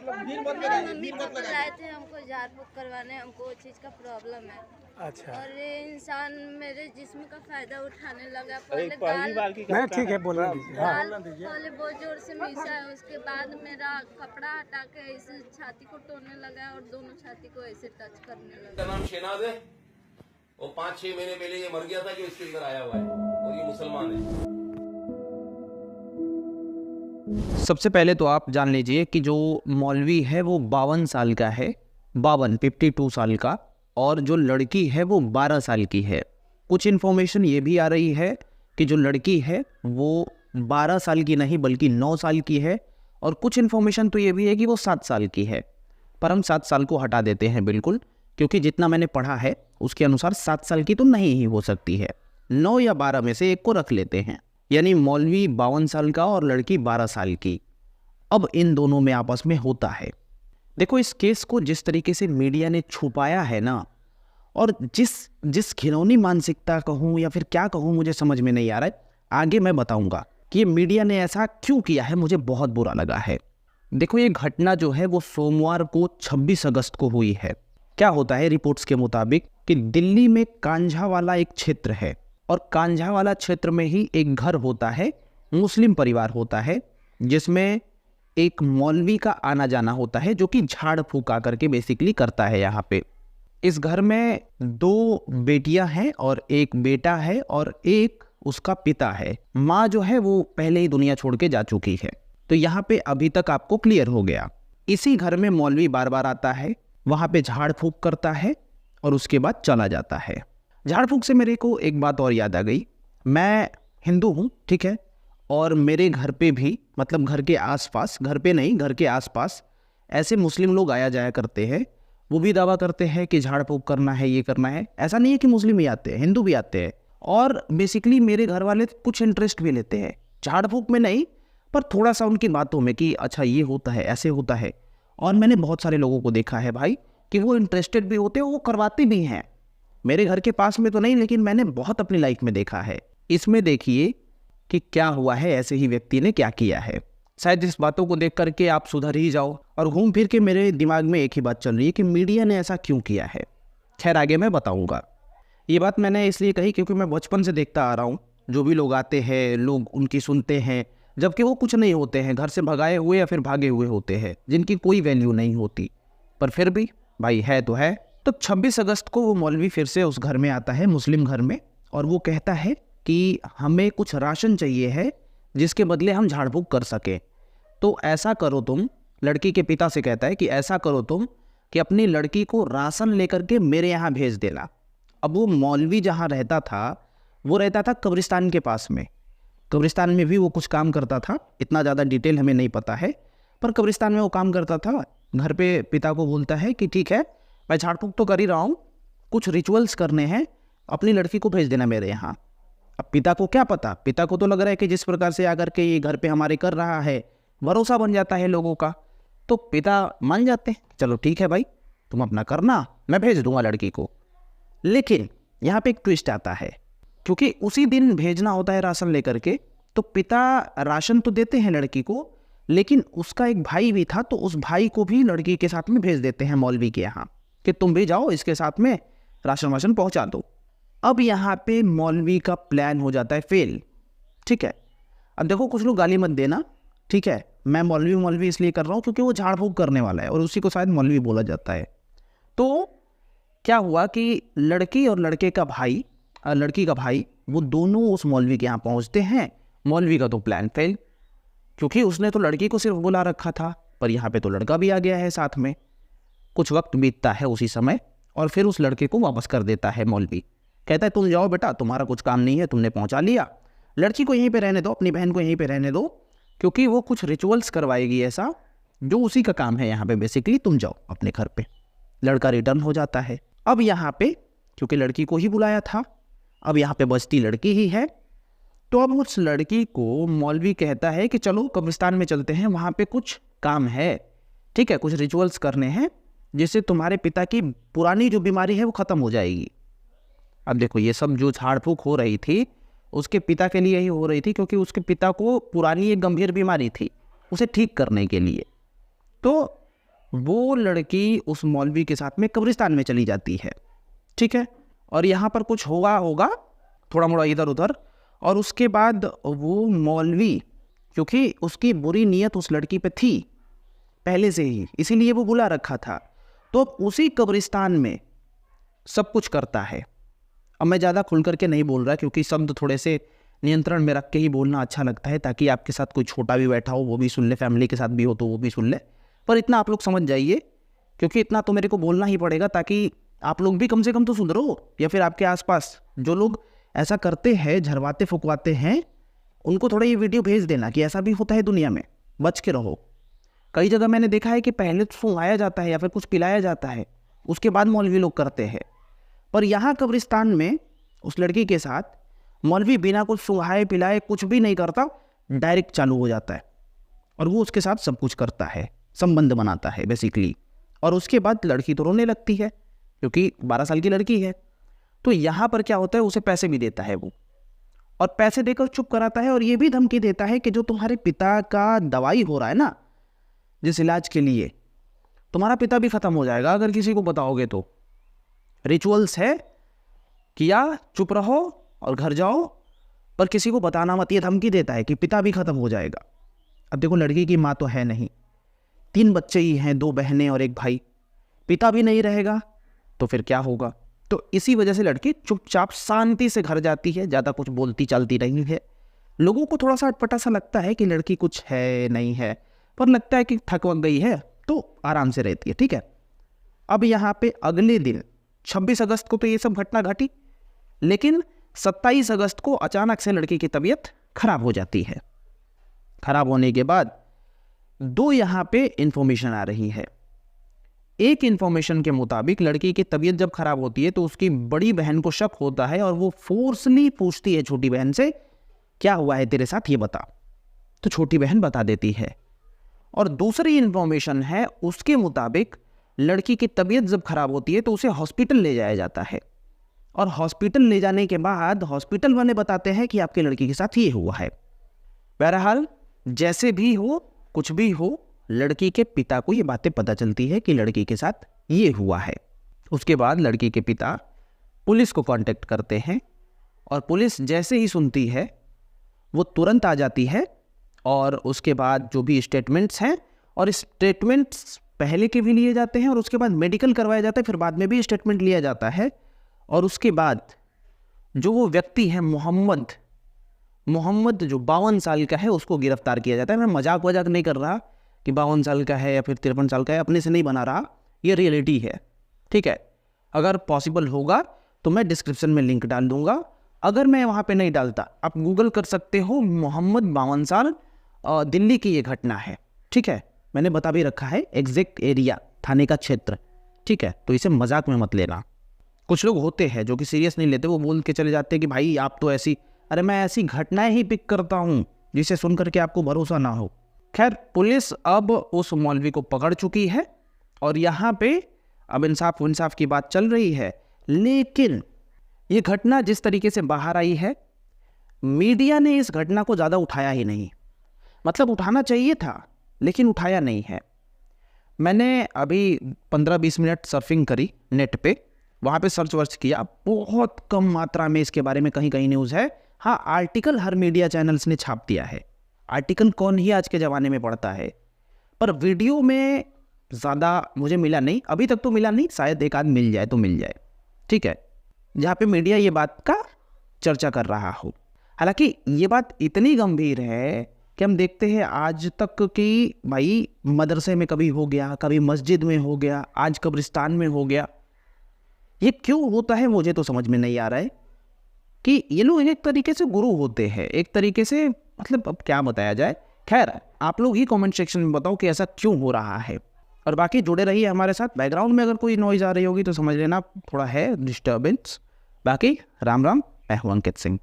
Mummy papa लाए थे हमको झाड़ फूक करवाने, हमको वो चीज़ का प्रॉब्लम है। अच्छा और ये इंसान मेरे जिस्म का फायदा उठाने लगा। पहली बार की नहीं, ठीक है, बोलना दीजिए। हाँ, पहले बहुत जोर से मीसा है, उसके बाद मेरा कपड़ा हटा के ऐसे छाती को तोड़ने लगा और दोनों छाती को ऐसे टच करने लगा। नाम शेनाज है, वो 5-6 महीने पहले ये मर गया था, जो इसके इधर आया हुआ है, और ये मुसलमान है। सबसे पहले तो आप जान लीजिए कि जो मौलवी है वो 52 साल का है, 52 साल का, और जो लड़की है वो 12 साल की है। कुछ इन्फॉर्मेशन ये भी आ रही है कि जो लड़की है वो 12 साल की नहीं बल्कि 9 साल की है, और कुछ इन्फॉर्मेशन तो ये भी है कि वो 7 साल की है। पर हम 7 साल को हटा देते हैं बिल्कुल, क्योंकि जितना मैंने पढ़ा है उसके अनुसार 7 साल की तो नहीं ही हो सकती है। 9 या 12 में से एक को रख लेते हैं, यानी मौलवी 52 साल का और लड़की 12 साल की। अब इन दोनों में आपस में होता है। देखो, इस केस को जिस तरीके से मीडिया ने छुपाया है ना, और जिस खिलौनी मानसिकता कहूँ या फिर क्या कहूँ मुझे समझ में नहीं आ रहा है। आगे मैं बताऊंगा कि ये मीडिया ने ऐसा क्यों किया है, मुझे बहुत बुरा लगा है। देखो, ये घटना जो है वो सोमवार को 26 अगस्त को हुई है। क्या होता है रिपोर्ट्स के मुताबिक कि दिल्ली में कांझावाला एक क्षेत्र है, और कांझावाला क्षेत्र में ही एक घर होता है, मुस्लिम परिवार होता है, जिसमें एक मौलवी का आना जाना होता है, जो कि झाड़ फूक आकर के बेसिकली करता है यहाँ पे। इस घर में 2 बेटियां हैं और एक बेटा है, और एक उसका पिता है। माँ जो है वो पहले ही दुनिया छोड़ के जा चुकी है। तो यहाँ पे अभी तक आपको क्लियर हो गया। इसी घर में मौलवी बार बार आता है, वहाँ पे झाड़ फूक करता है और उसके बाद चला जाता है। झाड़ फूक से मेरे को एक बात और याद आ गई। मैं हिंदू हूँ, ठीक है, और मेरे घर पे भी, मतलब घर के आसपास, घर पे नहीं घर के आसपास ऐसे मुस्लिम लोग आया जाया करते हैं। वो भी दावा करते हैं कि झाड़ फूक करना है, ये करना है। ऐसा नहीं है कि मुस्लिम ही आते हैं, हिंदू भी आते हैं। और बेसिकली मेरे घर वाले कुछ इंटरेस्ट भी लेते हैं, झाड़ फूक में नहीं, पर थोड़ा सा उनकी बातों में कि अच्छा ये होता है, ऐसे होता है। और मैंने बहुत सारे लोगों को देखा है भाई कि वो इंटरेस्टेड भी होते हैं, वो करवाते भी हैं। मेरे घर के पास में तो नहीं, लेकिन मैंने बहुत अपनी लाइफ में देखा है। इसमें देखिए कि क्या हुआ है, ऐसे ही व्यक्ति ने क्या किया है। शायद इस बातों को देख करके आप सुधर ही जाओ। और घूम फिर के मेरे दिमाग में एक ही बात चल रही है कि मीडिया ने ऐसा क्यों किया है। खैर, आगे मैं बताऊंगा। ये बात मैंने इसलिए कही क्योंकि मैं बचपन से देखता आ रहा हूँ, जो भी लोग आते हैं लोग उनकी सुनते हैं, जबकि वो कुछ नहीं होते हैं, घर से भगाए हुए या फिर भागे हुए होते हैं, जिनकी कोई वैल्यू नहीं होती। पर फिर भी भाई है तो है। तो 26 अगस्त को वो मौलवी फिर से उस घर में आता है, मुस्लिम घर में, और वो कहता है कि हमें कुछ राशन चाहिए है जिसके बदले हम झाड़ फूक कर सके। तो ऐसा करो तुम, लड़की के पिता से कहता है कि ऐसा करो तुम कि अपनी लड़की को राशन लेकर के मेरे यहाँ भेज देना। अब वो मौलवी जहाँ रहता था वो रहता था कब्रिस्तान के पास में। कब्रिस्तान में भी वो कुछ काम करता था, इतना ज़्यादा डिटेल हमें नहीं पता है, पर कब्रिस्तान में वो काम करता था। घर पे पिता को बोलता है कि ठीक है, मैं झाड़ फूक तो कर ही रहा हूँ, कुछ रिचुअल्स करने हैं, अपनी लड़की को भेज देना मेरे यहाँ। अब पिता को क्या पता, पिता को तो लग रहा है कि जिस प्रकार से आकर के ये घर पे हमारे कर रहा है, भरोसा बन जाता है लोगों का। तो पिता मान जाते हैं, चलो ठीक है भाई, तुम अपना करना, मैं भेज दूंगा लड़की को। लेकिन यहाँ पे एक ट्विस्ट आता है, क्योंकि उसी दिन भेजना होता है राशन लेकर के। तो पिता राशन तो देते हैं लड़की को, लेकिन उसका एक भाई भी था, तो उस भाई को भी लड़की के साथ में भेज देते हैं मौलवी के यहाँ कि तुम भी जाओ, इसके साथ में राशन वाशन पहुँचा दो। अब यहाँ पे मौलवी का प्लान हो जाता है फेल, ठीक है। अब देखो, कुछ लोग गाली मत देना, ठीक है, मैं मौलवी इसलिए कर रहा हूँ क्योंकि वो झाड़ फूक करने वाला है और उसी को शायद मौलवी बोला जाता है। तो क्या हुआ कि लड़की और लड़की का भाई वो दोनों उस मौलवी के यहाँ पहुँचते हैं। मौलवी का तो प्लान फेल, क्योंकि उसने तो लड़की को सिर्फ बुला रखा था, पर यहाँ पे तो लड़का भी आ गया है साथ में। कुछ वक्त बीतता है उसी समय, और फिर उस लड़के को वापस कर देता है मौलवी। कहता है तुम जाओ बेटा, तुम्हारा कुछ काम नहीं है, तुमने पहुँचा लिया, लड़की को यहीं पे रहने दो, अपनी बहन को यहीं पे रहने दो, क्योंकि वो कुछ रिचुअल्स करवाएगी ऐसा जो उसी का काम है यहाँ पे। बेसिकली तुम जाओ अपने घर पे। लड़का रिटर्न हो जाता है। अब यहाँ पे क्योंकि लड़की को ही बुलाया था, अब यहाँ पे बचती लड़की ही है। तो अब उस लड़की को मौलवी कहता है कि चलो कब्रिस्तान में चलते हैं, वहाँ पे कुछ काम है, ठीक है, कुछ रिचुअल्स करने हैं जिससे तुम्हारे पिता की पुरानी जो बीमारी है वो ख़त्म हो जाएगी। अब देखो, ये सब जो झाड़ फूक हो रही थी उसके पिता के लिए ही हो रही थी, क्योंकि उसके पिता को पुरानी एक गंभीर बीमारी थी, उसे ठीक करने के लिए। तो वो लड़की उस मौलवी के साथ में कब्रिस्तान में चली जाती है, ठीक है। और यहाँ पर कुछ होगा थोड़ा मोड़ा इधर उधर, और उसके बाद वो मौलवी, क्योंकि उसकी बुरी नीयत उस लड़की पे थी पहले से ही, इसीलिए वो बुला रखा था, तो उसी कब्रिस्तान में सब कुछ करता है। अब मैं ज़्यादा खुल करके नहीं बोल रहा क्योंकि शब्द थोड़े से नियंत्रण में रख के ही बोलना अच्छा लगता है, ताकि आपके साथ कोई छोटा भी बैठा हो वो भी सुन ले, फैमिली के साथ भी हो तो वो भी सुन ले। पर इतना आप लोग समझ जाइए, क्योंकि इतना तो मेरे को बोलना ही पड़ेगा, ताकि आप लोग भी कम से कम तो सुधरो, या फिर आपके आसपास जो लोग ऐसा करते हैं, झरवाते फुकवाते हैं, उनको थोड़ा ये वीडियो भेज देना कि ऐसा भी होता है दुनिया में, बच के रहो। कई जगह मैंने देखा है कि पहले तो सुलाया जाता है या फिर कुछ पिलाया जाता है, उसके बाद मौलवी लोग करते हैं। पर यहाँ कब्रिस्तान में उस लड़की के साथ मौलवी बिना कुछ सुलाए पिलाए कुछ भी नहीं करता, डायरेक्ट चालू हो जाता है और वो उसके साथ सब कुछ करता है, संबंध बनाता है बेसिकली। और उसके बाद लड़की तो रोने लगती है क्योंकि 12 साल की लड़की है। तो यहाँ पर क्या होता है, उसे पैसे भी देता है वो, और पैसे देकर चुप कराता है, और ये भी धमकी देता है कि जो तुम्हारे पिता का दवाई हो रहा है ना, जिस इलाज के लिए, तुम्हारा पिता भी खत्म हो जाएगा अगर किसी को बताओगे तो। रिचुअल्स है, किया, चुप रहो और घर जाओ, पर किसी को बताना मत। ये धमकी देता है कि पिता भी खत्म हो जाएगा। अब देखो, लड़की की माँ तो है नहीं, 3 बच्चे ही हैं, 2 बहनें और 1 भाई, पिता भी नहीं रहेगा तो फिर क्या होगा। तो इसी वजह से लड़की चुपचाप शांति से घर जाती है, ज़्यादा कुछ बोलती चालती नहीं है। लोगों को थोड़ा सा अटपटा सा लगता है कि लड़की कुछ है नहीं है, पर लगता है कि थक वक गई है तो आराम से रहती है, ठीक है। अब यहाँ पे अगले दिन 26 अगस्त को तो ये सब घटना घटी, लेकिन 27 अगस्त को अचानक से लड़की की तबीयत खराब हो जाती है। खराब होने के बाद 2 यहाँ पे इंफॉर्मेशन आ रही है। एक इंफॉर्मेशन के मुताबिक लड़की की तबीयत जब खराब होती है तो उसकी बड़ी बहन को शक होता है और वो फोर्सली पूछती है छोटी बहन से, क्या हुआ है तेरे साथ, ये बता। तो छोटी बहन बता देती है। और दूसरी इंफॉर्मेशन है, उसके मुताबिक लड़की की तबीयत जब खराब होती है तो उसे हॉस्पिटल ले जाया जाता है, और हॉस्पिटल ले जाने के बाद हॉस्पिटल वाले बताते हैं कि आपकी लड़की के साथ ये हुआ है। बहरहाल जैसे भी हो, कुछ भी हो, लड़की के पिता को ये बातें पता चलती है कि लड़की के साथ ये हुआ है। उसके बाद लड़की के पिता पुलिस को कांटेक्ट करते हैं, और पुलिस जैसे ही सुनती है वो तुरंत आ जाती है, और उसके बाद जो भी स्टेटमेंट्स हैं, और स्टेटमेंट्स पहले के भी लिए जाते हैं, और उसके बाद मेडिकल करवाया जाता है, फिर बाद में भी स्टेटमेंट लिया जाता है। और उसके बाद जो वो व्यक्ति है मोहम्मद जो 52 साल का है, उसको गिरफ्तार किया जाता है। मैं मजाक नहीं कर रहा कि 52 साल का है या फिर 53 साल का है, अपने से नहीं बना रहा, ये रियलिटी है, ठीक है। अगर पॉसिबल होगा तो मैं डिस्क्रिप्शन में लिंक डाल दूंगा, अगर मैं वहाँ पे नहीं डालता आप गूगल कर सकते हो, मोहम्मद 52 साल, दिल्ली की ये घटना है, ठीक है। मैंने बता भी रखा है एग्जैक्ट एरिया, थाने का क्षेत्र, ठीक है। तो इसे मजाक में मत लेना। कुछ लोग होते हैं जो कि सीरियस नहीं लेते, वो बोल के चले जाते हैं कि भाई आप तो ऐसी, अरे मैं ऐसी घटनाएं ही पिक करता हूँ जिसे सुन करके आपको भरोसा ना हो। खैर, पुलिस अब उस मौलवी को पकड़ चुकी है, और यहाँ पे अब इंसाफ की बात चल रही है। लेकिन ये घटना जिस तरीके से बाहर आई है, मीडिया ने इस घटना को ज़्यादा उठाया ही नहीं। मतलब उठाना चाहिए था, लेकिन उठाया नहीं है। मैंने अभी 15-20 मिनट सर्फिंग करी नेट पे, वहाँ पे सर्च वर्च किया, बहुत कम मात्रा में इसके बारे में कहीं कहीं न्यूज़ है। हाँ, आर्टिकल हर मीडिया चैनल्स ने छाप दिया है। आर्टिकल कौन ही आज के ज़माने में पढ़ता है, पर वीडियो में ज़्यादा मुझे मिला नहीं, अभी तक तो मिला नहीं, शायद एक आध मिल जाए तो मिल जाए, ठीक है, जहाँ पे मीडिया ये बात का चर्चा कर रहा हो। हालांकि ये बात इतनी गंभीर है कि हम देखते हैं आज तक कि भाई मदरसे में कभी हो गया, कभी मस्जिद में हो गया, आज कब्रिस्तान में हो गया। ये क्यों होता है मुझे तो समझ में नहीं आ रहा है कि ये लोग एक तरीके से गुरु होते हैं, एक तरीके से, मतलब अब क्या बताया जाए। खैर, आप लोग ही कमेंट सेक्शन में बताओ कि ऐसा क्यों हो रहा है। और बाकी जुड़े रहिए हमारे साथ। बैकग्राउंड में अगर कोई नॉइज़ आ रही होगी तो समझ लेना थोड़ा है डिस्टर्बेंस। बाकी राम राम, मैं हूं अंकित सिंह।